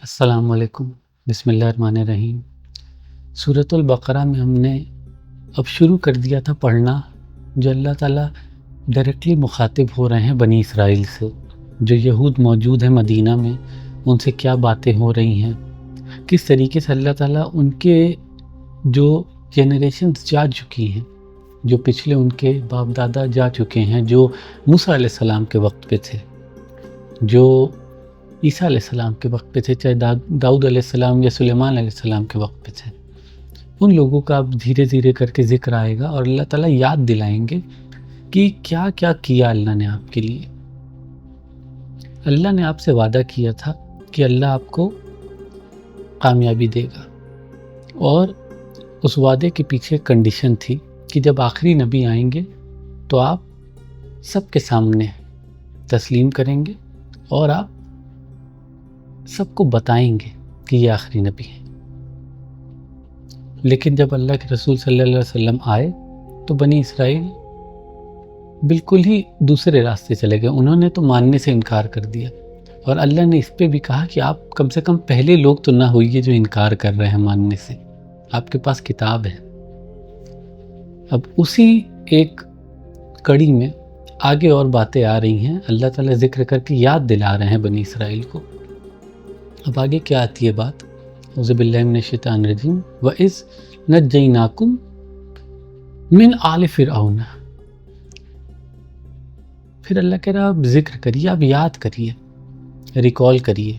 السلام علیکم، بسم اللہ الرحمن الرحیم۔ سورۃ البقرہ میں ہم نے اب شروع کر دیا تھا پڑھنا، جو اللہ تعالیٰ ڈائریکٹلی مخاطب ہو رہے ہیں بنی اسرائیل سے، جو یہود موجود ہیں مدینہ میں، ان سے کیا باتیں ہو رہی ہیں، کس طریقے سے اللہ تعالیٰ ان کے جو جنریشنز جا چکی ہیں، جو پچھلے ان کے باپ دادا جا چکے ہیں، جو موسیٰ علیہ السلام کے وقت پہ تھے، جو عیسیٰ علیہ السلام کے وقت پہ تھے، چاہے داؤد علیہ السلام یا سلیمان علیہ السلام کے وقت پہ تھے، ان لوگوں کا اب دھیرے دھیرے کر کے ذکر آئے گا، اور اللہ تعالیٰ یاد دلائیں گے کہ کیا کیا کیا اللہ نے آپ کے لیے۔ اللہ نے آپ سے وعدہ کیا تھا کہ اللہ آپ کو کامیابی دے گا، اور اس وعدے کے پیچھے کنڈیشن تھی کہ جب آخری نبی آئیں گے تو آپ سب کے سامنے تسلیم کریں گے، اور آپ سب کو بتائیں گے کہ یہ آخری نبی ہیں۔ لیکن جب اللہ کے رسول صلی اللہ علیہ وسلم آئے تو بنی اسرائیل بالکل ہی دوسرے راستے چلے گئے، انہوں نے تو ماننے سے انکار کر دیا، اور اللہ نے اس پہ بھی کہا کہ آپ کم سے کم پہلے لوگ تو نہ ہوئیے جو انکار کر رہے ہیں ماننے سے، آپ کے پاس کتاب ہے۔ اب اسی ایک کڑی میں آگے اور باتیں آ رہی ہیں، اللہ تعالیٰ ذکر کر کے یاد دلا رہے ہیں بنی اسرائیل کو۔ اب آگے کیا آتی ہے بات؟ اعوذ باللہ من الشیطان الرجیم وَإِذْ نَجَّيْنَاكُمْ مِنْ آلِ فِرْعَوْنَ۔ پھر اللہ کہہ رہا، اب ذکر کریے، اب یاد کریے، ریکال کریے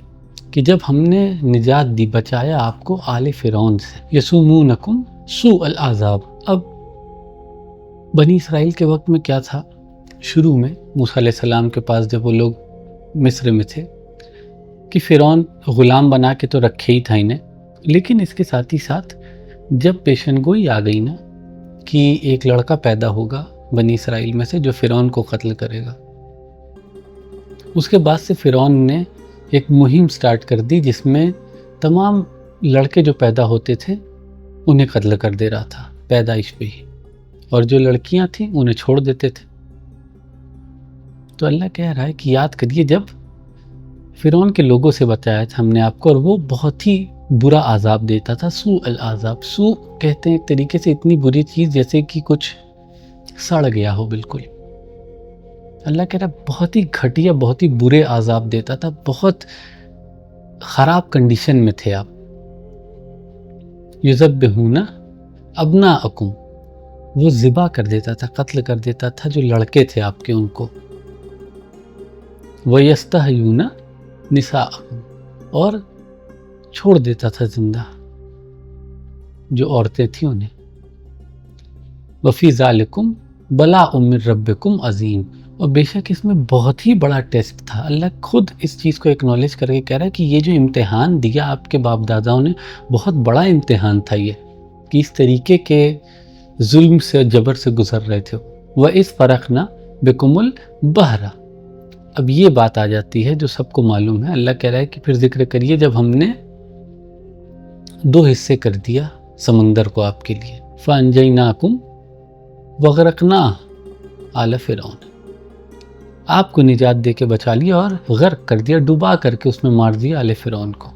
کہ جب ہم نے نجات دی، بچایا آپ کو آل فرعون سے، یسومونکم سوء العذاب۔ اب بنی اسرائیل کے وقت میں کیا تھا؟ شروع میں موسیٰ علیہ السلام کے پاس جب وہ لوگ مصر میں تھے کہ فرعون غلام بنا کے تو رکھے ہی تھا انہیں، لیکن اس کے ساتھ ہی ساتھ جب پیشن گوئی آ گئی نا کہ ایک لڑکا پیدا ہوگا بنی اسرائیل میں سے جو فرعون کو قتل کرے گا، اس کے بعد سے فرعون نے ایک مہم سٹارٹ کر دی جس میں تمام لڑکے جو پیدا ہوتے تھے انہیں قتل کر دے رہا تھا پیدائش پہ ہی، اور جو لڑکیاں تھیں انہیں چھوڑ دیتے تھے۔ تو اللہ کہہ رہا ہے کہ یاد کریے جب فرعون کے لوگوں سے بتایا تھا ہم نے آپ کو، اور وہ بہت ہی برا عذاب دیتا تھا، سوء العذاب۔ سوء کہتے ہیں ایک طریقے سے اتنی بری چیز جیسے کہ کچھ سڑ گیا ہو بالکل۔ اللہ کہہ رہا بہت ہی گھٹیا، بہت ہی برے عذاب دیتا تھا، بہت خراب کنڈیشن میں تھے آپ۔ یذبحون ابناءکم، وہ ذبح کر دیتا تھا، قتل کر دیتا تھا جو لڑکے تھے آپ کے ان کو۔ وَيَسْتَحْيُونَ نِسَاءَکم، اور چھوڑ دیتا تھا زندہ جو عورتیں تھیں انہیں۔ وَفِي ذَلِكُمْ بَلَاءٌ مِّن رَبِّكُمْ عَظِيمٌ، اور بے شک اس میں بہت ہی بڑا ٹیسٹ تھا۔ اللہ خود اس چیز کو اکنالج کر کے کہہ رہا ہے کہ یہ جو امتحان دیا آپ کے باپ داداؤں نے، بہت بڑا امتحان تھا یہ، کہ اس طریقے کے ظلم سے جبر سے گزر رہے تھے۔ وَإِذْ فَرَقْنَا بِكُمُ الْبَحْرَ، اب یہ بات آ جاتی ہے جو سب کو معلوم ہے۔ اللہ کہہ رہا ہے کہ پھر ذکر کریے جب ہم نے دو حصے کر دیا سمندر کو آپ کے لیے، فَأَنْجَيْنَاكُمْ وَغْرَقْنَا آلَ فِرْعَوْنَ، آپ کو نجات دے کے بچا لیا اور غرق کر دیا، ڈبا کر کے اس میں مار دیا آل فرعون کو۔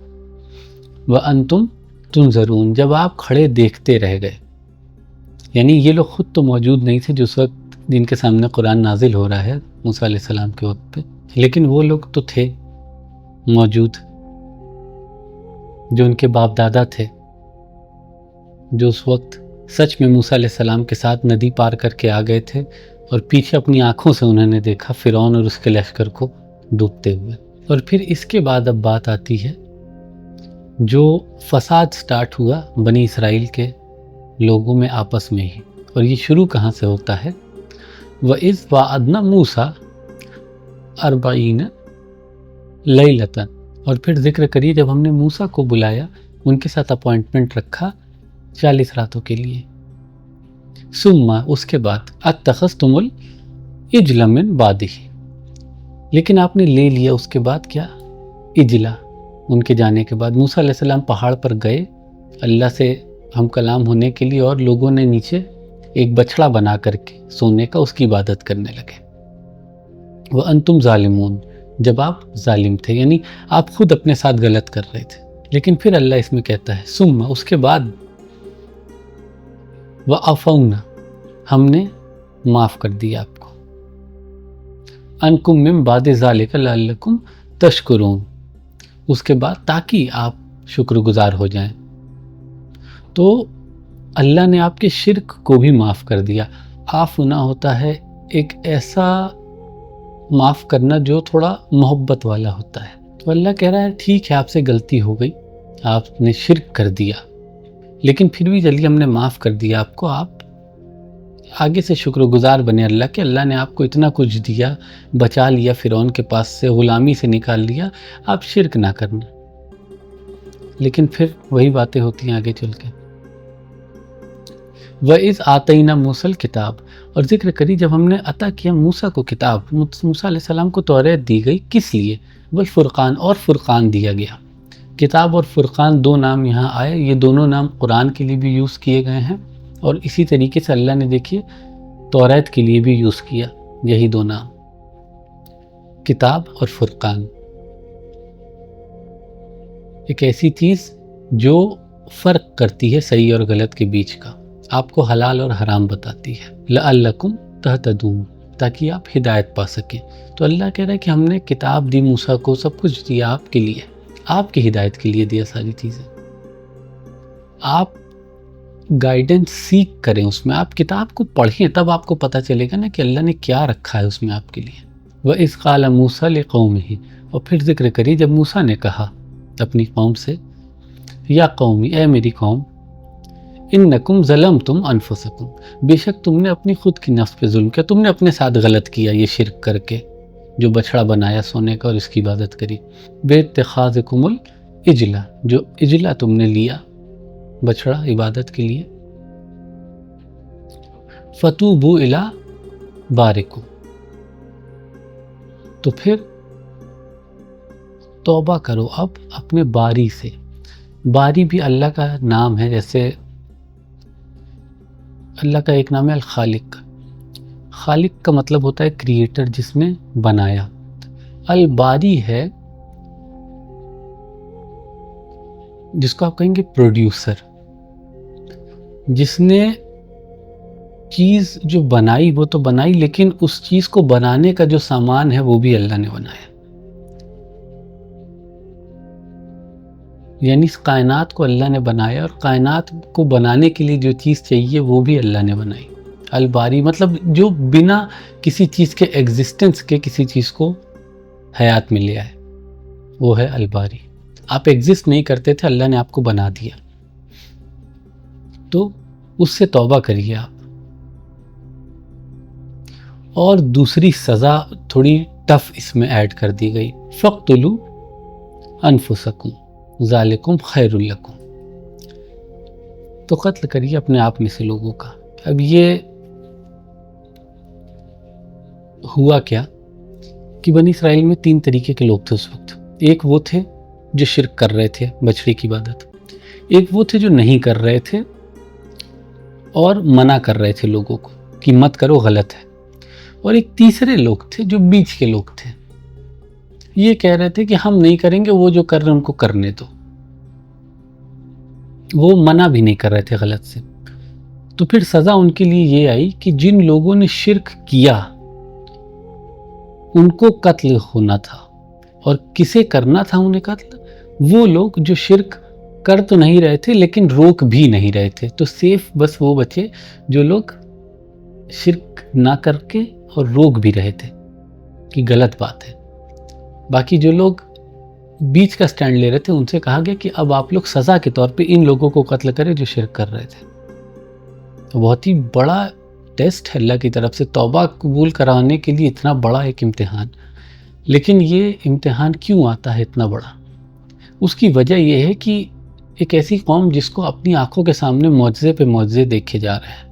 وَأَنْتُمْ تُنْظَرُونَ، جب آپ کھڑے دیکھتے رہ گئے، یعنی یہ لوگ خود تو موجود نہیں تھے جس وقت جن کے سامنے قرآن نازل ہو رہا ہے موسیٰ علیہ السلام کے وقت پہ، لیکن وہ لوگ تو تھے موجود جو ان کے باپ دادا تھے، جو اس وقت سچ میں موسیٰ علیہ السلام کے ساتھ ندی پار کر کے آ گئے تھے، اور پیچھے اپنی آنکھوں سے انہوں نے دیکھا فرعون اور اس کے لشکر کو ڈوبتے ہوئے۔ اور پھر اس کے بعد اب بات آتی ہے جو فساد سٹارٹ ہوا بنی اسرائیل کے لوگوں میں آپس میں ہی، اور یہ شروع کہاں سے ہوتا ہے؟ وَإِذْ وَعَدْنَا مُوسَىٰ 40 لَيْلَةً، اور پھر ذکر کریے جب ہم نے موسیٰ کو بلایا، ان کے ساتھ اپوائنٹمنٹ رکھا 40 راتوں کے لیے۔ ثم، اس کے بعد اتخذتم العجل من بعدہ، لیکن آپ نے لے لیا اس کے بعد کیا؟ اجلا، ان کے جانے کے بعد۔ موسیٰ علیہ السلام پہاڑ پر گئے، اللہ سے ہم کلام ہونے کے لیے، اور لوگوں نے نیچے ایک بچڑا بنا کر کے سونے کا اس کی عبادت کرنے لگے۔ وَأَنْتُمْ ظَالِمُونَ، جب آپ ظالم تھے، یعنی آپ خود اپنے ساتھ غلط کر رہے تھے۔ لیکن پھر اللہ اس میں کہتا ہے ثم، اس کے بعد وَعَفَوْنَا، ہم نے معاف کر دیا آپ کو، عَنْكُمْ مِنْ بَعْدِ ذَلِكَ لَعَلَّكُمْ تَشْكُرُونَ، اس کے بعد تاکہ آپ شکر گزار ہو جائیں۔ تو اللہ نے آپ کے شرک کو بھی معاف کر دیا۔ عفونا ہوتا ہے ایک ایسا معاف کرنا جو تھوڑا محبت والا ہوتا ہے۔ تو اللہ کہہ رہا ہے ٹھیک ہے، آپ سے غلطی ہو گئی، آپ نے شرک کر دیا، لیکن پھر بھی چلیے ہم نے معاف کر دیا آپ کو، آپ آگے سے شکر گزار بنے اللہ کہ اللہ نے آپ کو اتنا کچھ دیا، بچا لیا فرعون کے پاس سے، غلامی سے نکال لیا، آپ شرک نہ کرنا۔ لیکن پھر وہی باتیں ہوتی ہیں آگے چل کے۔ وَإِذْ آتَيْنَا مُوسَى الْكِتَابَ، اور ذکر کری جب ہم نے عطا کیا موسیٰ کو کتاب، موسیٰ علیہ السلام کو توریت دی گئی، کس لیے؟ والفرقان، اور فرقان دیا گیا۔ کتاب اور فرقان دو نام یہاں آئے، یہ دونوں نام قرآن کے لیے بھی یوز کیے گئے ہیں، اور اسی طریقے سے اللہ نے دیکھیے توریت کے لیے بھی یوز کیا یہی دو نام، کتاب اور فرقان۔ ایک ایسی چیز جو فرق کرتی ہے صحیح اور غلط کے بیچ کا، آپ کو حلال اور حرام بتاتی ہے۔ لعلکم تہتدون، تاکہ آپ ہدایت پا سکیں۔ تو اللہ کہہ رہا ہے کہ ہم نے کتاب دی موسیٰ کو، سب کچھ دیا آپ کے لیے، آپ کی ہدایت کے لیے دیا ساری چیزیں۔ آپ گائیڈنس سیکھ کریں اس میں، آپ کتاب کو پڑھیں، تب آپ کو پتہ چلے گا نا کہ اللہ نے کیا رکھا ہے اس میں آپ کے لیے۔ وَإِذْ قَالَ مُوسَىٰ لِقَوْمِهِ، اور پھر ذکر کری جب موسیٰ نے کہا اپنی قوم سے، یا قومی، اے میری قوم، انکم ظلمتم انفسکم، بے شک تم نے اپنی خود کی نفس پہ ظلم کیا، تم نے اپنے ساتھ غلط کیا یہ شرک کر کے، جو بچڑا بنایا سونے کا اور اس کی عبادت کری، بے اتخاذکم العجلہ، جو اجلہ تم نے لیا بچڑا عبادت کے لیے، فتوبوا الی بارکم، تو پھر توبہ کرو اب اپنے باری سے۔ باری بھی اللہ کا نام ہے، جیسے اللہ کا ایک نام ہے الخالق۔ خالق کا مطلب ہوتا ہے کریٹر، جس نے بنایا۔ الباری ہے جس کو آپ کہیں گے پروڈیوسر، جس نے چیز جو بنائی وہ تو بنائی، لیکن اس چیز کو بنانے کا جو سامان ہے وہ بھی اللہ نے بنایا۔ یعنی اس کائنات کو اللہ نے بنایا، اور کائنات کو بنانے کے لیے جو چیز چاہیے وہ بھی اللہ نے بنائی۔ الباری مطلب جو بنا کسی چیز کے ایگزسٹنس کے کسی چیز کو حیات میں لے آئے، وہ ہے الباری۔ آپ ایگزسٹ نہیں کرتے تھے، اللہ نے آپ کو بنا دیا، تو اس سے توبہ کریے آپ۔ اور دوسری سزا تھوڑی ٹف اس میں ایڈ کر دی گئی، فَاقْتُلُوا أَنفُسَكُمْ ذَلِكُمْ خَيْرٌ لَكُمْ، تو قتل کریے اپنے آپ میں سے لوگوں کا۔ اب یہ ہوا کیا کہ بنی اسرائیل میں 3 طریقے کے لوگ تھے اس وقت۔ ایک وہ تھے جو شرک کر رہے تھے، بچڑے کی عبادت، ایک وہ تھے جو نہیں کر رہے تھے اور منع کر رہے تھے لوگوں کو کہ مت کرو، غلط ہے، اور ایک تیسرے لوگ تھے جو بیچ کے لوگ تھے، یہ کہہ رہے تھے کہ ہم نہیں کریں گے، وہ جو کر رہے ہیں ان کو کرنے دو، وہ منع بھی نہیں کر رہے تھے غلط سے۔ تو پھر سزا ان کے لیے یہ آئی کہ جن لوگوں نے شرک کیا ان کو قتل ہونا تھا، اور کسے کرنا تھا انہیں قتل؟ وہ لوگ جو شرک کر تو نہیں رہے تھے لیکن روک بھی نہیں رہے تھے، تو سیف بس وہ بچے جو لوگ شرک نہ کر کے اور روک بھی رہے تھے کہ غلط بات ہے۔ باقی جو لوگ بیچ کا سٹینڈ لے رہے تھے ان سے کہا گیا کہ اب آپ لوگ سزا کے طور پہ ان لوگوں کو قتل کریں جو شرک کر رہے تھے۔ تو بہت ہی بڑا ٹیسٹ ہے اللہ کی طرف سے، توبہ قبول کرانے کے لیے اتنا بڑا ایک امتحان۔ لیکن یہ امتحان کیوں آتا ہے اتنا بڑا؟ اس کی وجہ یہ ہے کہ ایک ایسی قوم جس کو اپنی آنکھوں کے سامنے معجزے پہ معجزے دیکھے جا رہے ہیں،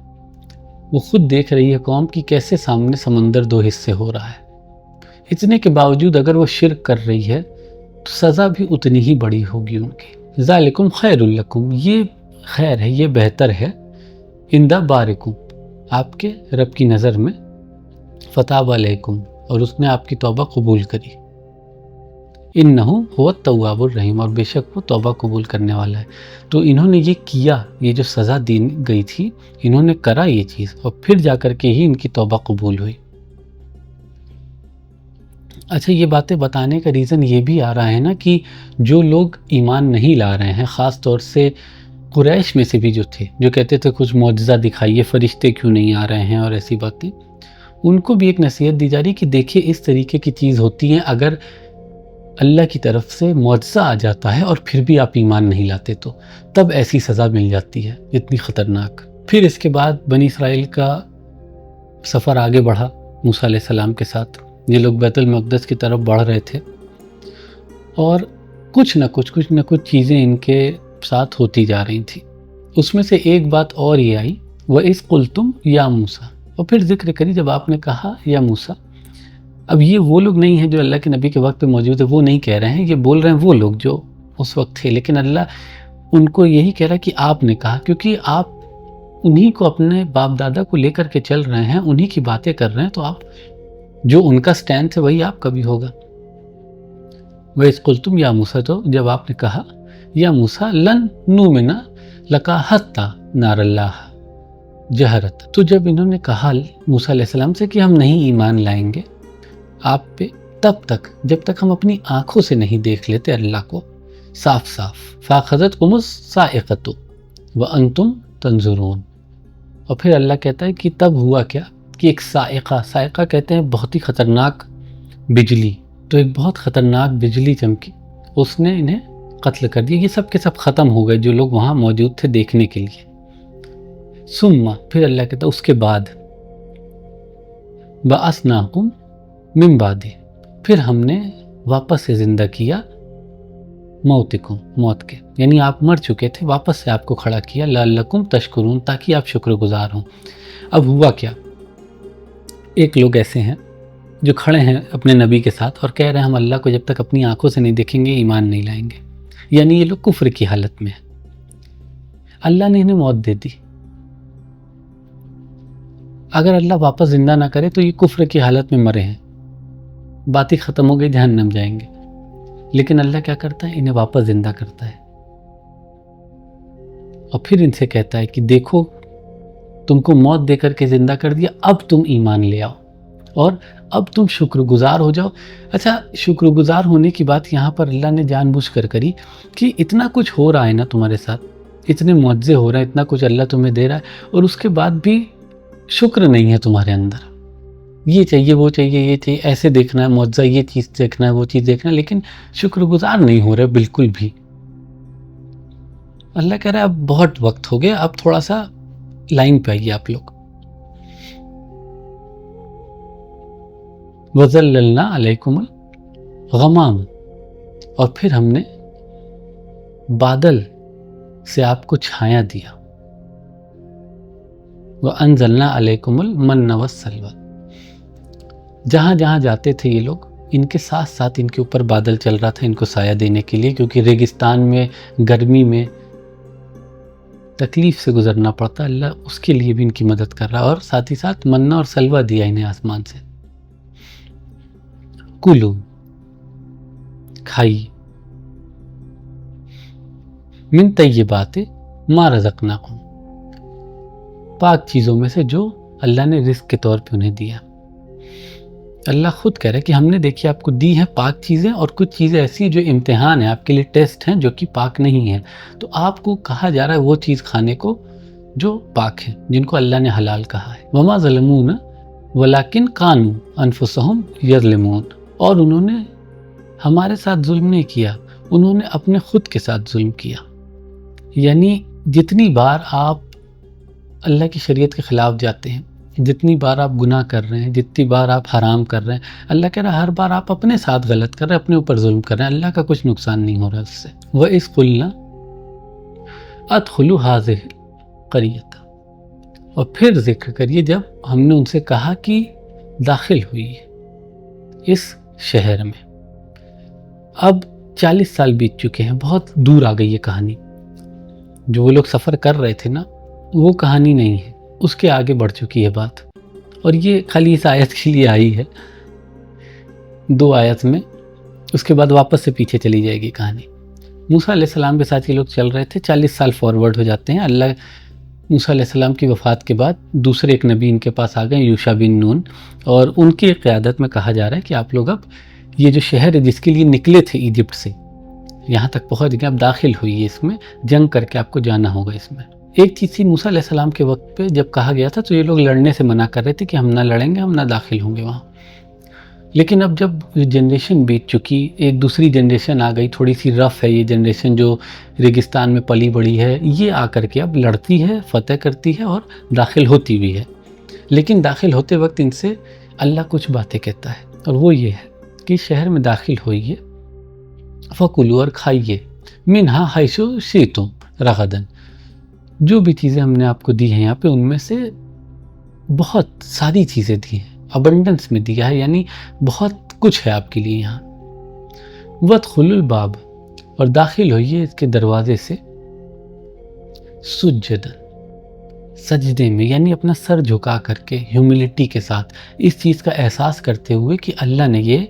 وہ خود دیکھ رہی ہے قوم کی کیسے سامنے سمندر 2 حصے ہو رہا ہے، اتنے کے باوجود اگر وہ شرک کر رہی ہے تو سزا بھی اتنی ہی بڑی ہوگی ان کی۔ ذالکم خیر لکم، یہ خیر ہے، یہ بہتر ہے، اندہ بارکم، آپ کے رب کی نظر میں، فتاب علیکم، اور اس نے آپ کی توبہ قبول کری، انہ هو التواب الرحیم، اور بے شک وہ توبہ قبول کرنے والا ہے۔ تو انہوں نے یہ کیا، یہ جو سزا دی گئی تھی، انہوں نے کرا یہ چیز، اور پھر جا کر کے ہی ان کی توبہ قبول ہوئی۔ اچھا، یہ باتیں بتانے کا ریزن یہ بھی آ رہا ہے نا کہ جو لوگ ایمان نہیں لا رہے ہیں، خاص طور سے قریش میں سے بھی جو تھے، جو کہتے تھے کچھ معجزہ دکھائیے، فرشتے کیوں نہیں آ رہے ہیں اور ایسی باتیں، ان کو بھی ایک نصیحت دی جا رہی کہ دیکھیے اس طریقے کی چیز ہوتی ہیں، اگر اللہ کی طرف سے معجزہ آ جاتا ہے اور پھر بھی آپ ایمان نہیں لاتے تو تب ایسی سزا مل جاتی ہے، اتنی خطرناک۔ پھر اس کے بعد بنی اسرائیل کا سفر آگے بڑھا موسیٰ علیہ السلام کے ساتھ، یہ لوگ بیت المقدس کی طرف بڑھ رہے تھے، اور کچھ نہ کچھ چیزیں ان کے ساتھ ہوتی جا رہی تھیں۔ اس میں سے ایک بات اور یہ آئی، وَإِذْ قُلْتُمْ يَا مُوسَىٰ، اور پھر ذکر کری جب آپ نے کہا یا موسیٰ۔ اب یہ وہ لوگ نہیں ہیں جو اللہ کے نبی کے وقت پہ موجود ہے، وہ نہیں کہہ رہے ہیں، یہ بول رہے ہیں وہ لوگ جو اس وقت تھے، لیکن اللہ ان کو یہی کہہ رہا ہے کہ آپ نے کہا، کیونکہ آپ انہی کو اپنے باپ دادا کو لے کر کے چل رہے ہیں، انہی کی باتیں کر رہے ہیں، تو آپ جو ان کا سٹینڈ ہے وہی آپ کا بھی ہوگا۔ وَإِذْ قُلْتُمْ يَا مُوسَىٰ، تو جب آپ نے کہا یا موسیٰ لن نُؤْمِنَ لَكَ حَتَّىٰ نَرَى اللَّهَ جَهْرَةً، تو جب انہوں نے کہا موسیٰ علیہ السلام سے کہ ہم نہیں ایمان لائیں گے آپ پہ تب تک جب تک ہم اپنی آنکھوں سے نہیں دیکھ لیتے اللہ کو صاف صاف، فَأَخَذَتْكُمُ الصَّاعِقَةُ وَأَنْتُمْ تَنظُرُونَ، اور پھر اللہ کہتا ہے کہ تب ہوا کیا کہ ایک صاعقہ کہتے ہیں بہت ہی خطرناک بجلی، تو ایک بہت خطرناک بجلی چمکی، اس نے انہیں قتل کر دیا، یہ سب کے سب ختم ہو گئے جو لوگ وہاں موجود تھے دیکھنے کے لیے۔ ثم، پھر اللہ کہتا ہے اس کے بعد، بَعَثْنَاكُمْ من بعد، پھر ہم نے واپس سے زندہ کیا موتکم، موت کے، یعنی آپ مر چکے تھے، واپس سے آپ کو کھڑا کیا، لعلکم تشکرون، تاکہ آپ شکر گزار ہوں۔ اب ہوا کیا، ایک لوگ ایسے ہیں جو کھڑے ہیں اپنے نبی کے ساتھ اور کہہ رہے ہیں ہم اللہ کو جب تک اپنی آنکھوں سے نہیں دیکھیں گے ایمان نہیں لائیں گے، یعنی یہ لوگ کفر کی حالت میں ہیں۔ اللہ نے انہیں موت دے دی، اگر اللہ واپس زندہ نہ کرے تو یہ کفر کی حالت میں مرے ہیں، بات ہی ختم ہو گئی، جہنم جائیں گے، لیکن اللہ کیا کرتا ہے، انہیں واپس زندہ کرتا ہے، اور پھر ان سے کہتا ہے کہ دیکھو تم کو موت دے کر کے زندہ کر دیا، اب تم ایمان لے آؤ اور اب تم شکر گزار ہو جاؤ۔ اچھا، شکر گزار ہونے کی بات یہاں پر اللہ نے جان بوجھ کر کری کہ اتنا کچھ ہو رہا ہے نا تمہارے ساتھ، اتنے معجزے ہو رہے ہیں، اتنا کچھ اللہ تمہیں دے رہا ہے، اور اس کے بعد بھی شکر نہیں ہے تمہارے اندر، یہ چاہیے وہ چاہیے یہ چاہیے، ایسے دیکھنا ہے معجزہ، یہ چیز دیکھنا ہے وہ چیز دیکھنا ہے، لیکن شکر گزار نہیں ہو رہے بالکل بھی۔ اللہ کہہ رہا ہے اب بہت وقت ہو گیا، اب تھوڑا سا لائن پہ آئیے آپ لوگ۔ وَظَلَّلْنَا عَلَيْكُمُ الْغَمَامَ، اور پھر ہم نے بادل سے آپ کو چھایا دیا، وَأَنزَلْنَا عَلَيْكُمُ الْمَنَّ وَالسَّلْوَىٰ، جہاں جہاں جاتے تھے یہ لوگ ان کے ساتھ ساتھ ان کے اوپر بادل چل رہا تھا ان کو سایہ دینے کے لیے، کیونکہ ریگستان میں گرمی میں تکلیف سے گزرنا پڑتا، اللہ اس کے لیے بھی ان کی مدد کر رہا، اور ساتھ ہی ساتھ منہ اور سلوہ دیا انہیں آسمان سے۔ کلو، کھائیے، من طیبات ما رزقناکم، پاک چیزوں میں سے جو اللہ نے رزق کے طور پہ انہیں دیا۔ اللہ خود کہہ رہا ہے کہ ہم نے دیکھی آپ کو دی ہیں پاک چیزیں، اور کچھ چیزیں ایسی جو امتحان ہیں آپ کے لیے، ٹیسٹ ہیں جو کہ پاک نہیں ہیں، تو آپ کو کہا جا رہا ہے وہ چیز کھانے کو جو پاک ہے، جن کو اللہ نے حلال کہا ہے۔ وما ظلمونا ولکن کانوا انفسہم یظلمون، اور انہوں نے ہمارے ساتھ ظلم نہیں کیا، انہوں نے اپنے خود کے ساتھ ظلم کیا۔ یعنی جتنی بار آپ اللہ کی شریعت کے خلاف جاتے ہیں، جتنی بار آپ گناہ کر رہے ہیں، جتنی بار آپ حرام کر رہے ہیں، اللہ کہہ رہا ہے ہر بار آپ اپنے ساتھ غلط کر رہے ہیں، اپنے اوپر ظلم کر رہے ہیں، اللہ کا کچھ نقصان نہیں ہو رہا اس سے۔ وَإِذْ قُلْنَا ادْخُلُوا هَٰذِهِ الْقَرْيَةَ، اور پھر ذکر کریے جب ہم نے ان سے کہا کہ داخل ہوئی اس شہر میں۔ اب 40 سال بیت چکے ہیں، بہت دور آ گئی یہ کہانی۔ جو وہ لوگ سفر کر رہے تھے نا، وہ کہانی نہیں ہے، اس کے آگے بڑھ چکی ہے بات، اور یہ خالی اس آیت کے لیے آئی ہے 2 آیت میں، اس کے بعد واپس سے پیچھے چلی جائے گی کہانی۔ موسیٰ علیہ السلام کے ساتھ یہ لوگ چل رہے تھے، 40 سال فارورڈ ہو جاتے ہیں۔ اللہ موسیٰ علیہ السلام کی وفات کے بعد دوسرے ایک نبی ان کے پاس آ گئے، یوشع بن نون، اور ان کی قیادت میں کہا جا رہا ہے کہ آپ لوگ اب یہ جو شہر ہے جس کے لیے نکلے تھے ایجپٹ سے، یہاں تک پہنچ گئے، اب داخل ہوئی ہے اس میں، جنگ کر کے آپ کو جانا ہوگا اس میں۔ ایک چیز تھی، موسیٰ علیہ السلام کے وقت پہ جب کہا گیا تھا تو یہ لوگ لڑنے سے منع کر رہے تھے کہ ہم نہ لڑیں گے، ہم نہ داخل ہوں گے وہاں۔ لیکن اب جب جنریشن بیت چکی، ایک دوسری جنریشن آ گئی، تھوڑی سی رف ہے یہ جنریشن جو ریگستان میں پلی بڑی ہے، یہ آ کر کے اب لڑتی ہے، فتح کرتی ہے اور داخل ہوتی بھی ہے۔ لیکن داخل ہوتے وقت ان سے اللہ کچھ باتیں کہتا ہے، اور وہ یہ ہے کہ شہر میں داخل ہوئیے، فَكُلُوا، اور کھائیے، مِنْهَا حَيْثُ شِئْتُمْ رَغَدًا، جو بھی چیزیں ہم نے آپ کو دی ہیں یہاں پہ، ان میں سے بہت ساری چیزیں دی ہیں، ابنڈنس میں دیا ہے، یعنی بہت کچھ ہے آپ کے لیے یہاں۔ وَادْخُلُوا الْبَابَ، اور داخل ہوئیے اس کے دروازے سے، سُجَّدًا، سجدے میں، یعنی اپنا سر جھکا کر کے، ہیوملٹی کے ساتھ، اس چیز کا احساس کرتے ہوئے کہ اللہ نے یہ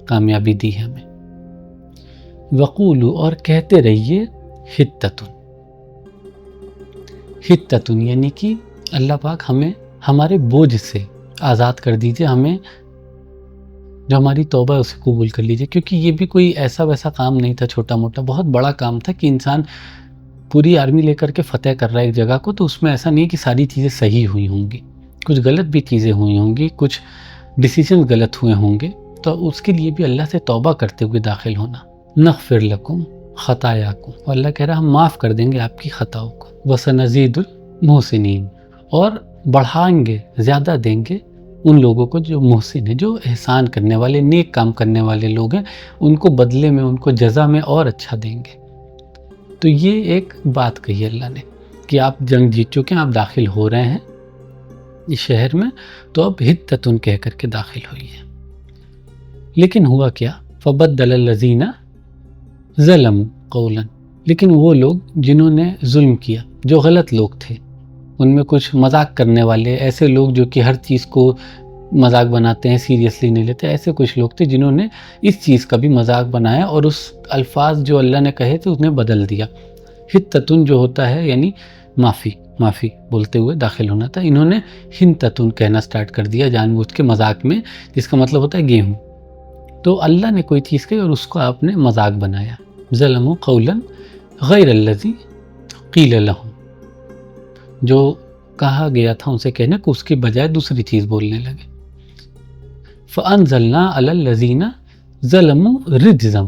کامیابی دی ہے ہمیں۔ وَقُولُوا، اور کہتے رہیے، حِطَّةٌ، حِطَّةٌ، یعنی کہ اللہ پاک ہمیں ہمارے بوجھ سے آزاد کر دیجئے، ہمیں جو ہماری توبہ ہے اسے قبول کر لیجئے، کیونکہ یہ بھی کوئی ایسا ویسا کام نہیں تھا چھوٹا موٹا، بہت بڑا کام تھا کہ انسان پوری آرمی لے کر کے فتح کر رہا ہے ایک جگہ کو، تو اس میں ایسا نہیں کہ ساری چیزیں صحیح ہوئی ہوں گی، کچھ غلط بھی چیزیں ہوئی ہوں گی، کچھ ڈیسیجن غلط ہوئے ہوں گے، تو اس کے لیے بھی اللہ سے توبہ کرتے ہوئے داخل ہونا۔ نغفر لکم خطایاکم، اور اللہ کہہ رہا ہم معاف کر دیں گے آپ کی خطاؤں کو، وسنزید المحسنین، اور بڑھائیں گے، زیادہ دیں گے ان لوگوں کو جو محسن ہیں، جو احسان کرنے والے، نیک کام کرنے والے لوگ ہیں، ان کو بدلے میں، ان کو جزا میں اور اچھا دیں گے۔ تو یہ ایک بات کہی اللہ نے کہ آپ جنگ جیت چکے ہیں، آپ داخل ہو رہے ہیں اس شہر میں، تو اب حِطَّةٌ کہہ کر کے داخل ہوئیے۔ لیکن ہوا کیا؟ فَبَدَّلَ الَّذِينَ ظَلَمُوا قَوْلًا، لیکن وہ لوگ جنہوں نے ظلم کیا، جو غلط لوگ تھے، ان میں کچھ مذاق کرنے والے، ایسے لوگ جو کہ ہر چیز کو مذاق بناتے ہیں، سیریسلی نہیں لیتے، ایسے کچھ لوگ تھے جنہوں نے اس چیز کا بھی مذاق بنایا اور اس الفاظ جو اللہ نے کہے تھے انہیں بدل دیا۔ حِطَّةٌ جو ہوتا ہے یعنی معافی بولتے ہوئے داخل ہونا تھا، انہوں نے حِنْتَةٌ کہنا سٹارٹ کر دیا جان بوجھ کے مذاق میں، جس کا مطلب ہوتا ہے گیہوں۔ تو اللہ نے کوئی چیز کہی اور اس کو آپ نے مذاق بنایا۔ ظلموا قولا غیر الذی قیل لہم، جو کہا گیا تھا ان سے کہنے کو، اس کے بجائے دوسری چیز بولنے لگے۔ فَأَنزَلْنَا عَلَى الَّذِينَ ظَلَمُوا رِجْزًا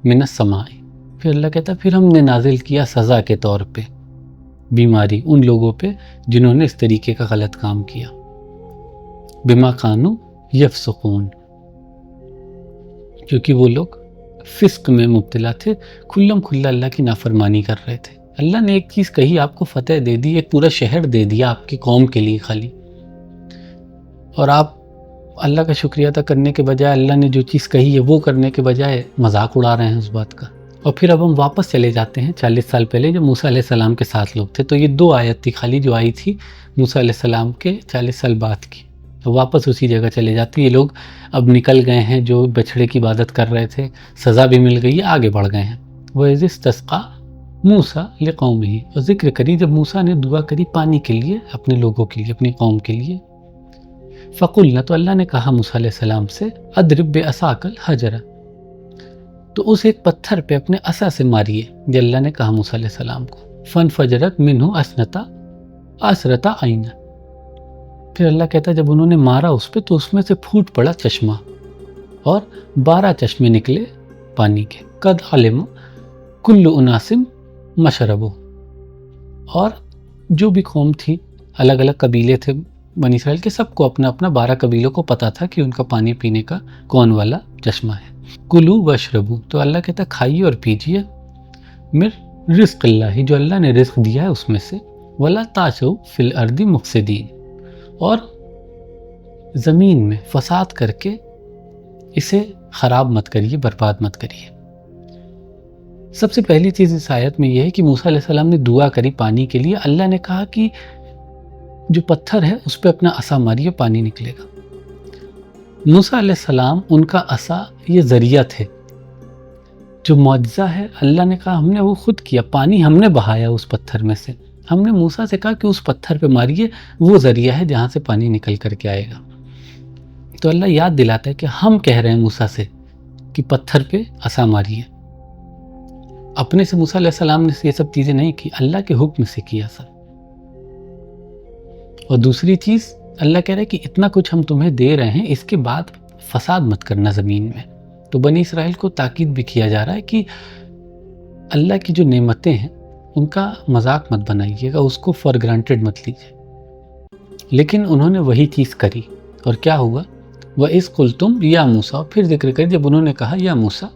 مِنَ السَّمَاءِ، پھر اللہ کہتا پھر ہم نے نازل کیا سزا کے طور پہ بیماری ان لوگوں پہ جنہوں نے اس طریقے کا غلط کام کیا۔ بِمَا كَانُوا يَفْسُقُونَ، کیونکہ وہ لوگ فسق میں مبتلا تھے، کھلم کھلا اللہ کی نافرمانی کر رہے تھے۔ اللہ نے ایک چیز کہی، آپ کو فتح دے دی، ایک پورا شہر دے دیا آپ کی قوم کے لیے خالی، اور آپ اللہ کا شکریہ ادا کرنے کے بجائے، اللہ نے جو چیز کہی ہے وہ کرنے کے بجائے مذاق اڑا رہے ہیں اس بات کا۔ اور پھر اب ہم واپس چلے جاتے ہیں 40 سال پہلے جب موسیٰ علیہ السلام کے ساتھ لوگ تھے، تو یہ 2 آیت تھی خالی جو آئی تھی موسیٰ علیہ السلام کے 40 سال بعد کی، تو واپس اسی جگہ چلے جاتے ہیں۔ یہ لوگ اب نکل گئے ہیں جو بچھڑے کی عبادت کر رہے تھے، سزا بھی مل گئی ہے، آگے بڑھ گئے ہیں۔ وَإِذِ اسْتَسْقَىٰ موسیٰ لِقَوْمِهِ، اور ذکر کری جب موسیٰ نے دعا کری پانی کے لیے، اپنے لوگوں کے لیے، اپنی قوم کے لیے۔ فَقُلْنَا، تو اللہ نے کہا موسیٰ علیہ السلام سے، اضرب بعصاک الحجر، تو اس ایک پتھر پہ اپنے عصا سے ماریے، جو اللہ نے کہا موسیٰ علیہ السلام کو۔ فَانْفَجَرَتْ مِنْهُ عَشْرَةَ عَيْنًا، پھر اللہ کہتا جب انہوں نے مارا اس پہ تو اس میں سے پھوٹ پڑا چشمہ، اور 12 چشمے نکلے پانی کے۔ قد علم کل اناس مشربہ، اور جو بھی قوم تھی، الگ الگ قبیلے تھے بنی اسرائیل کے، سب کو اپنا اپنا 12 قبیلوں کو پتہ تھا کہ ان کا پانی پینے کا کون والا چشمہ ہے۔ کلو واشربو، تو اللہ کہتا کھائیے اور پیجیے، من رزق اللہ، جو اللہ نے رزق دیا ہے اس میں سے، ولا تعثوا فی الارض مفسدین، اور زمین میں فساد کر کے اسے خراب مت کریے، برباد مت کریے۔ سب سے پہلی چیز اس آیت میں یہ ہے کہ موسیٰ علیہ السلام نے دعا کری پانی کے لیے. اللہ نے کہا کہ جو پتھر ہے اس پہ اپنا عصا ماریے پانی نکلے گا. موسیٰ علیہ السلام ان کا عصا یہ ذریعہ تھے. جو معجزہ ہے اللہ نے کہا ہم نے وہ خود کیا، پانی ہم نے بہایا اس پتھر میں سے. ہم نے موسیٰ سے کہا کہ اس پتھر پہ ماریے، وہ ذریعہ ہے جہاں سے پانی نکل کر کے آئے گا. تو اللہ یاد دلاتا ہے کہ ہم کہہ رہے ہیں موسیٰ سے کہ پتھر پہ عصا ماریے. اپنے سے موسیٰ علیہ السلام نے یہ سب چیزیں نہیں کی، اللہ کے حکم سے کیا سب. اور دوسری چیز اللہ کہہ رہا ہے کہ اتنا کچھ ہم تمہیں دے رہے ہیں، اس کے بعد فساد مت کرنا زمین میں. تو بنی اسرائیل کو تاکید بھی کیا جا رہا ہے کہ اللہ کی جو نعمتیں ہیں ان کا مذاق مت بنائیے گا، اس کو فار گرانٹیڈ مت لیجیے. لیکن انہوں نے وہی چیز کری، اور کیا ہوا؟ وَإِذْ قُلْتُمْ يَا مُوسَىٰ، پھر ذکر کر جب انہوں نے کہا یا موسیٰ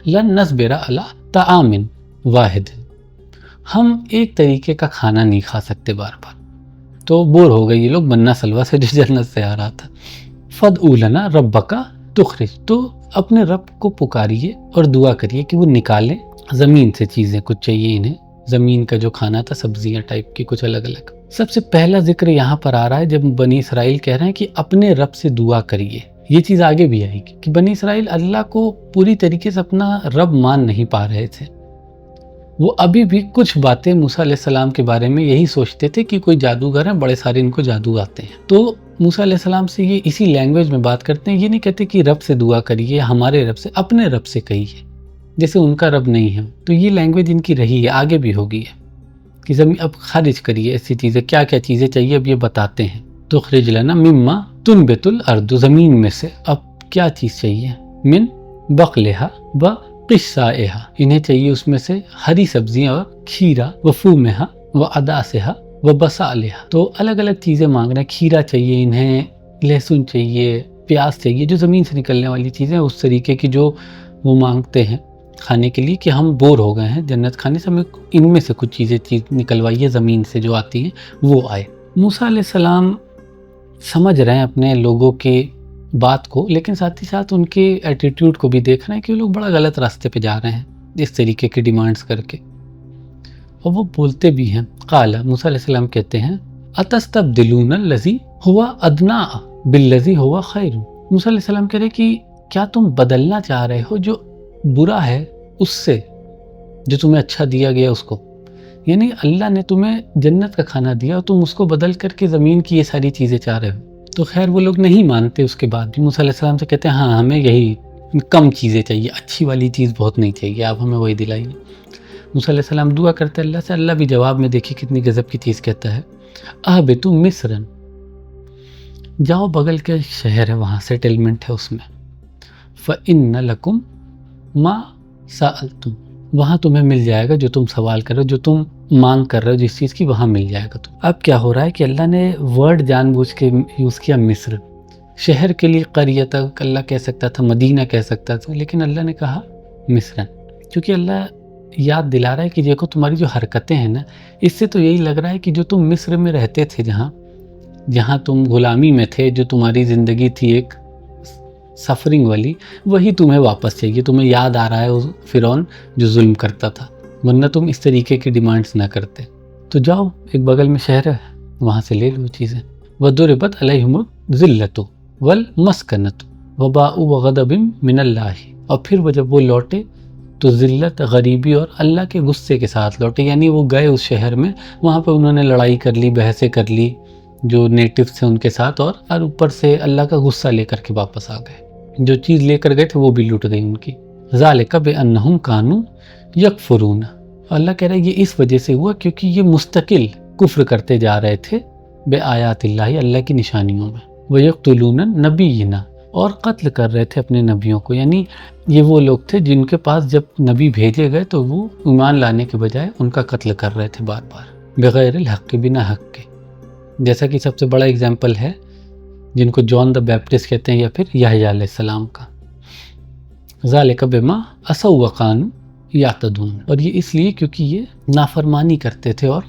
لَن نَصْبِرَ عَلَىٰ طَعَامٍ وَاحِدٍ، ہم ایک طریقے کا کھانا نہیں کھا سکتے بار بار. تو بور ہو گئے یہ لوگ منہ سلوہ سے جو جنت سے آ رہا تھا. فَادْعُ لَنَا رَبَّكَ تُخْرِجْ، تو اپنے رب کو پکاریے اور دعا کریے کہ وہ نکالیں زمین سے چیزیں، کچھ چاہیے انہیں، زمین کا جو کھانا تھا سبزیاں ٹائپ کی کچھ الگ الگ. سب سے پہلا ذکر یہاں پر آ رہا ہے جب بنی اسرائیل کہہ رہے ہیں کہ اپنے رب سے دعا کریے. یہ چیز آگے بھی آئے گی کہ بنی اسرائیل اللہ کو پوری طریقے سے اپنا رب مان نہیں پا رہے تھے. وہ ابھی بھی کچھ باتیں موسیٰ علیہ السلام کے بارے میں یہی سوچتے تھے کہ کوئی جادوگر ہیں، بڑے سارے ان کو جادو آتے ہیں. تو موسیٰ علیہ السلام سے یہ اسی لینگویج میں بات کرتے ہیں. یہ نہیں کہتے کہ رب سے دعا کریے، ہمارے رب سے، اپنے رب سے کہیے، جیسے ان کا رب نہیں ہے. تو یہ لینگویج ان کی رہی ہے، آگے بھی ہوگی ہے کہ زمین اب خارج کریے ایسی چیزیں. کیا کیا چیزیں چاہیے اب یہ بتاتے ہیں. تخرج لنا مما تنبت الارض، زمین میں سے اب کیا چیز چاہیے؟ من بقلہا و قثائہا، انہیں چاہیے اس میں سے ہری سبزیاں اور کھیرا، وفومہا و عداسہا و بصالہا. تو الگ الگ چیزیں مانگ رہے ہیں. کھیرا چاہیے انہیں، لہسن چاہیے، پیاز چاہیے، جو زمین سے نکلنے والی چیزیں اس طریقے کی جو وہ مانگتے ہیں کھانے کے لیے کہ ہم بور ہو گئے ہیں جنت کھانے سے، ہمیں ان میں سے کچھ چیز نکلوائیے زمین سے جو آتی ہیں وہ آئے. موسیٰ علیہ السلام سمجھ رہے ہیں اپنے لوگوں کے بات کو، لیکن ساتھ ہی ساتھ ان کے ایٹیٹیوڈ کو بھی دیکھ رہے ہیں کہ وہ لوگ بڑا غلط راستے پہ جا رہے ہیں اس طریقے کی ڈیمانڈز کر کے. اور وہ بولتے بھی ہیں. قال، موسیٰ علیہ السلام کہتے ہیں اتستبدلون الذی هو ادنی بالذی هو خیر. موسیٰ علیہ السلام کہہ رہے کہ کیا تم بدلنا چاہ رہے ہو جو برا ہے اس سے جو تمہیں اچھا دیا گیا اس کو. یعنی اللہ نے تمہیں جنت کا کھانا دیا اور تم اس کو بدل کر کے زمین کی یہ ساری چیزیں چاہ رہے ہو. تو خیر وہ لوگ نہیں مانتے. اس کے بعد بھی موسیٰ علیہ السلام سے کہتے ہیں ہاں ہمیں یہی کم چیزیں چاہیے، اچھی والی چیز بہت نہیں چاہیے، آپ ہمیں وہی دلائیے. موسیٰ علیہ السلام دعا کرتے اللہ سے. اللہ بھی جواب میں دیکھیے کتنی غضب کی چیز کہتا ہے. اہبطوا مصرا، جاؤ بغل کے شہر ہے وہاں سیٹلمنٹ ہے اس میں. فإن لکم ما سألتم، وہاں تمہیں مل جائے گا جو تم سوال کر رہے ہو، جو تم مانگ کر رہے ہو جس چیز کی، وہاں مل جائے گا. اب کیا ہو رہا ہے کہ اللہ نے ورڈ جان بوجھ کے یوز کیا مصر. شہر کے لیے قریہ تک اللہ کہہ سکتا تھا، مدینہ کہہ سکتا تھا، لیکن اللہ نے کہا مصر، کیونکہ اللہ یاد دلا رہا ہے کہ دیکھو تمہاری جو حرکتیں ہیں نا، اس سے تو یہی لگ رہا ہے کہ جو تم مصر میں رہتے تھے، جہاں تم غلامی میں تھے، جو تمہاری زندگی تھی ایک سفرنگ والی، وہی تمہیں واپس چاہیے. تمہیں یاد آ رہا ہے اس فرعون جو ظلم کرتا تھا، ورنہ تم اس طریقے کی ڈیمانڈز نہ کرتے. تو جاؤ ایک بغل میں شہر ہے وہاں سے لے لو چیزیں. وَضُرِبَتْ عَلَيْهِمُ الذِّلَّةُ وَالْمَسْكَنَةُ وَبَاءُوا بِغَضَبٍ مِّنَ اللَّهِ. اور پھر وہ جب وہ لوٹے تو ذلت، غریبی اور اللہ کے غصے کے ساتھ لوٹے. یعنی وہ گئے اس شہر میں، وہاں پہ انہوں نے لڑائی کر لی، بحثیں کر لی جو نیٹو تھے ان کے ساتھ، اور اوپر سے اللہ کا غصہ لے کر کے واپس آ گئے. جو چیز لے کر گئے تھے وہ بھی لٹ گئی ان کی. ذالک بأنہم کانوا یکفرون، اللہ کہہ رہا ہے یہ اس وجہ سے ہوا کیونکہ یہ مستقل کفر کرتے جا رہے تھے بے آیات اللہ، اللہ کی نشانیوں میں. ویقتلون النبیین، اور قتل کر رہے تھے اپنے نبیوں کو. یعنی یہ وہ لوگ تھے جن کے پاس جب نبی بھیجے گئے تو وہ ایمان لانے کے بجائے ان کا قتل کر رہے تھے بار بار، بغیر الحق، بنا حق کے. جیسا کہ سب سے بڑا اگزامپل ہے جن کو جان دا بیپٹسٹ کہتے ہیں یا پھر یحییٰ علیہ السلام کا. ذالک بما عصوا وکانوا یعتدون، اور یہ اس لیے کیونکہ یہ نافرمانی کرتے تھے اور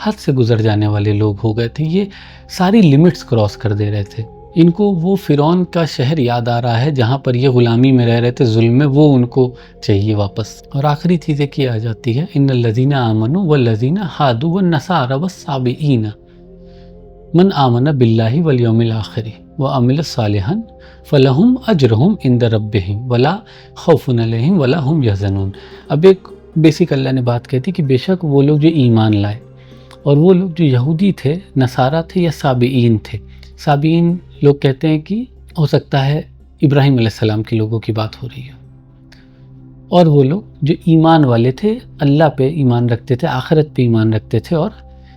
حد سے گزر جانے والے لوگ ہو گئے تھے. یہ ساری لمٹس کراس کر دے رہے تھے. ان کو وہ فرعون کا شہر یاد آ رہا ہے جہاں پر یہ غلامی میں رہ رہے تھے، ظلم میں، وہ ان کو چاہیے واپس۔ اور آخری چیز ایک یہ آ جاتی ہے، ان الذین آمنوا والذین ہادوا والنصارى والصابئین من آمن باللہ والیوم الآخر وعمل صالحا فلہم اجرہم عند ربہم ولا خوف علیہم ولا ہم یحزنون۔ اب ایک بیسک اللہ نے بات کہتی کہ بے شک وہ لوگ جو ایمان لائے، اور وہ لوگ جو یہودی تھے، نصارہ تھے یا صابئین تھے۔ صابئین لوگ کہتے ہیں کہ ہو سکتا ہے ابراہیم علیہ السلام کے لوگوں کی بات ہو رہی ہے، اور وہ لوگ جو ایمان والے تھے، اللہ پہ ایمان رکھتے تھے، آخرت پہ ایمان رکھتے تھے اور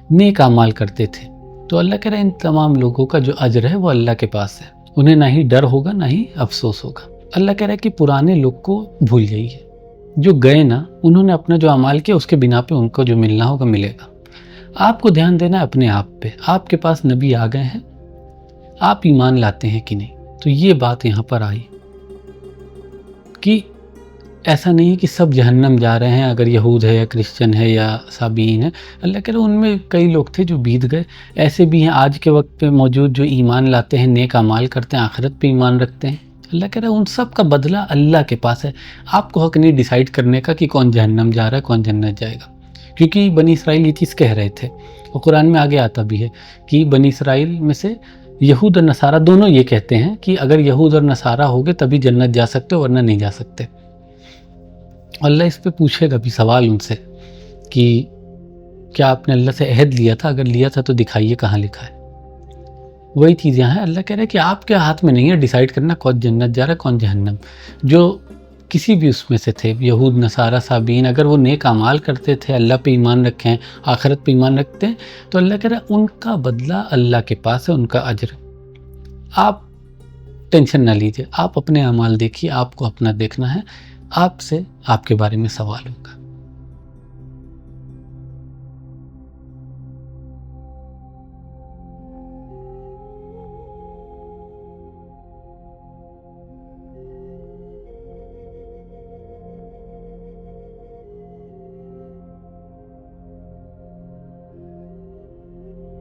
نیک اعمال کرتے تھے۔ تو اللہ کہہ رہا ہے ان تمام لوگوں کا جو اجر ہے وہ اللہ کے پاس ہے، انہیں نہ ہی ڈر ہوگا نہ ہی افسوس ہوگا۔ اللہ کہہ رہا ہے کہ پرانے لوگ کو بھول جائیے، جو گئے نا، انہوں نے اپنا جو اعمال کیا اس کے بنا پہ ان کو جو ملنا ہوگا ملے گا۔ آپ کو دھیان دینا ہے اپنے آپ پہ، آپ کے پاس نبی آ گئے ہیں، آپ ایمان لاتے ہیں کہ نہیں؟ تو یہ بات یہاں پر آئی کہ ایسا نہیں کہ سب جہنم جا رہے ہیں اگر یہود ہے یا کرسچن ہے یا صابئین ہے۔ اللہ کہہ رہا ہے ان میں کئی لوگ تھے جو بیت گئے، ایسے بھی ہیں آج کے وقت پہ موجود جو ایمان لاتے ہیں، نیک اعمال کرتے ہیں، آخرت پہ ایمان رکھتے ہیں۔ اللہ کہہ رہا ہے ان سب کا بدلہ اللہ کے پاس ہے، آپ کو حق نہیں ڈیسائیڈ کرنے کا کہ کون جہنم جا رہا ہے کون جنت جائے گا، کیونکہ بنی اسرائیل یہ چیز کہہ رہے تھے، اور قرآن میں آگے آتا بھی ہے کہ بنی اسرائیل میں سے یہود اور نصارہ دونوں یہ کہتے ہیں کہ اگر یہود اور نصارہ ہوگے تبھی جنت جا سکتے ورنہ نہیں جا سکتے۔ اللہ اس پہ پوچھے گا بھی سوال ان سے کہ کیا آپ نے اللہ سے عہد لیا تھا؟ اگر لیا تھا تو دکھائیے کہاں لکھا ہے۔ وہی چیز یہاں ہے، اللہ کہہ رہا ہے کہ آپ کے ہاتھ میں نہیں ہے ڈیسائیڈ کرنا کون جنت جا رہا ہے کون جہنم۔ جو کسی بھی اس میں سے تھے، یہود، نصارہ، صابئین، اگر وہ نیک اعمال کرتے تھے، اللہ پہ ایمان رکھیں، آخرت پہ ایمان رکھتے ہیں، تو اللہ کہہ رہا ہے ان کا بدلہ اللہ کے پاس ہے، ان کا اجر۔ آپ ٹینشن نہ لیجیے، آپ اپنے اعمال دیکھیے، آپ کو اپنا دیکھنا ہے، آپ سے آپ کے بارے میں سوال ہوگا۔